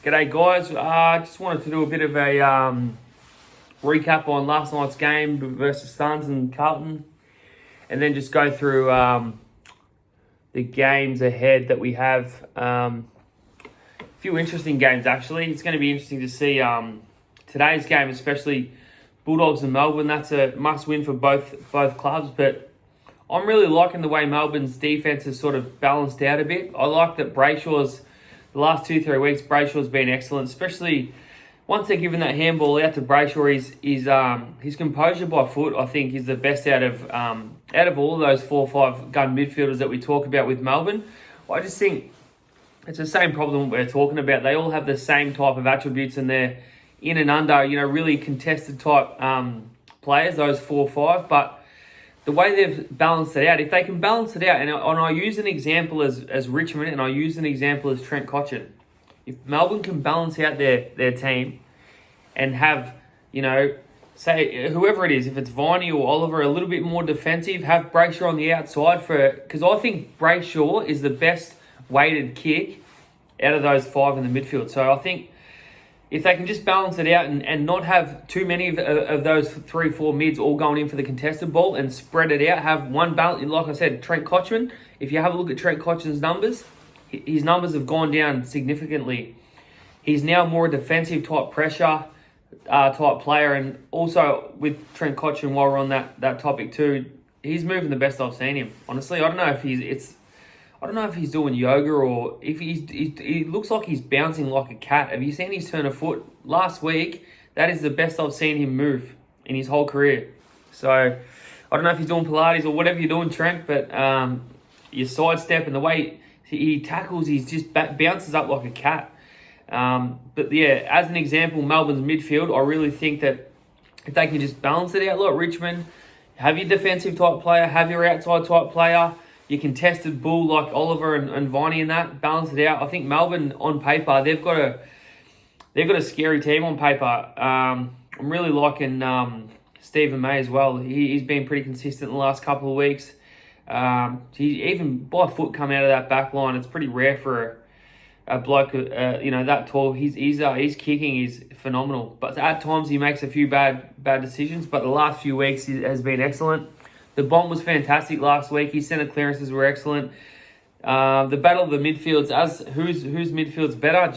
G'day guys, just wanted to do a bit of a recap on last night's game versus Suns and Carlton, and then just go through the games ahead that we have. A few interesting games actually. It's going to be interesting to see today's game, especially Bulldogs and Melbourne. That's a must win for both clubs, but I'm really liking the way Melbourne's defense has sort of balanced out a bit. I like that Brayshaw's, the last 2-3 weeks, Brayshaw's been excellent, especially once they're giving that handball out to Brayshaw. His composure by foot, I think, is the best out of all of those 4 or 5 gun midfielders that we talk about with Melbourne. I just think it's the same problem we're talking about. They all have the same type of attributes, and they're in and under, really contested type players, those 4 or 5, but the way they've balanced it out, if they can balance it out, and I use an example as Richmond, and I use an example as Trent Cotchin. If Melbourne can balance out their team and have, say, whoever it is, if it's Viney or Oliver, a little bit more defensive, have Brayshaw on the outside because I think Brayshaw is the best weighted kick out of those 5 in the midfield. So I think if they can just balance it out and not have too many of those 3-4 mids all going in for the contested ball and spread it out, have one balance, like I said, Trent Cotchin, if you have a look at Trent Cotchin's numbers, his numbers have gone down significantly. He's now more a defensive type pressure type player, and also with Trent Cotchin, while we're on that topic too, he's moving the best I've seen him. Honestly, I don't know if he's doing yoga or if he looks like he's bouncing like a cat. Have you seen his turn of foot? Last week, that is the best I've seen him move in his whole career. So, I don't know if he's doing Pilates or whatever you're doing, Trent, but your sidestep and the way he tackles, he just bounces up like a cat. But yeah, as an example, Melbourne's midfield, I really think that if they can just balance it out like Richmond, have your defensive type player, have your outside type player, your contested bull like Oliver and Viney and that, balance it out. I think Melbourne on paper, they've got a scary team on paper. I'm really liking Stephen May as well. He's been pretty consistent the last couple of weeks. He even by foot come out of that back line. It's pretty rare for a bloke that tall. His kicking is phenomenal, but at times he makes a few bad decisions. But the last few weeks he has been excellent. The bomb was fantastic last week. His centre clearances were excellent. The battle of the midfields, whose midfield's better?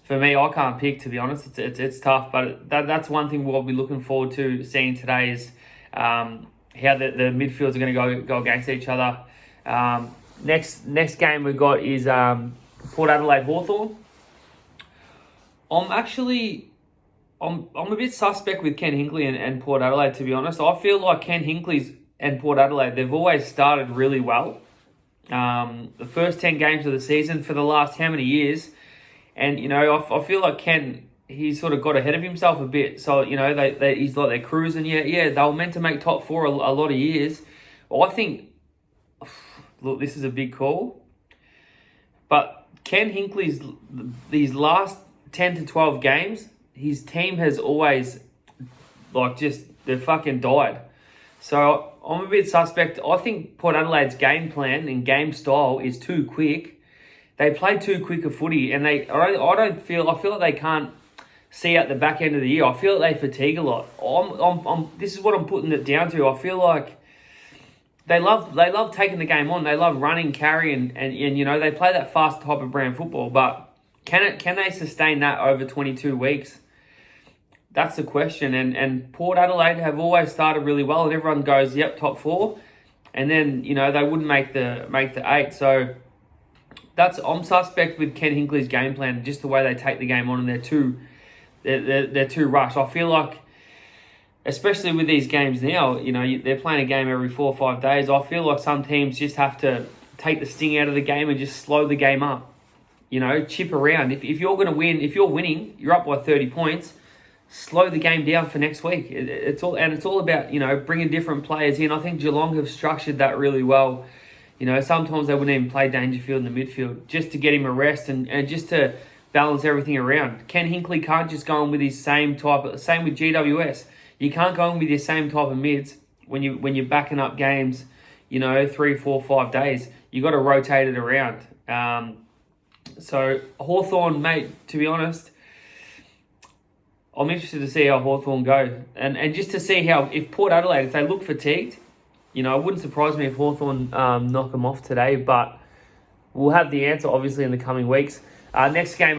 For me, I can't pick, to be honest. It's tough, but that's one thing we'll be looking forward to seeing today is how the midfields are going to go against each other. Next game we've got is Port Adelaide Hawthorn. I'm a bit suspect with Ken Hinkley and Port Adelaide, to be honest. I feel like Ken Hinkley's and Port Adelaide, they've always started really well. The first 10 games of the season for the last how many years. And, I feel like Ken, he's sort of got ahead of himself a bit. So, he's like they're cruising. Yeah, they were meant to make top 4 a lot of years. Well, I think, look, this is a big call. But Ken Hinkley's, these last 10 to 12 games, his team has always, they've fucking died. So I'm a bit suspect. I think Port Adelaide's game plan and game style is too quick. They play too quick a footy, and I feel like they can't see out the back end of the year. I feel like they fatigue a lot. This is what I'm putting it down to. I feel like they love taking the game on. They love running, carrying, and they play that fast type of brand football. But can they sustain that over 22 weeks? That's the question. And Port Adelaide have always started really well, and everyone goes, yep, top 4. And then, they wouldn't make the 8. So I'm suspect with Ken Hinkley's game plan, just the way they take the game on, and they're too rushed. I feel like, especially with these games now, they're playing a game every 4 or 5 days. I feel like some teams just have to take the sting out of the game and just slow the game up. Chip around. If you're going to win, if you're winning, you're up by 30 points, slow the game down for next week. It's all about, bringing different players in. I think Geelong have structured that really well. Sometimes they wouldn't even play Dangerfield in the midfield just to get him a rest and just to balance everything around. Ken Hinkley can't just go in with his same with GWS. You can't go in with your same type of mids when you're backing up games, 3, 4, 5 days. You got to rotate it around. So Hawthorn, mate, to be honest, I'm interested to see how Hawthorn go. And just to see how, if Port Adelaide, if they look fatigued, you know, it wouldn't surprise me if Hawthorn knock them off today, but we'll have the answer, obviously, in the coming weeks. Next game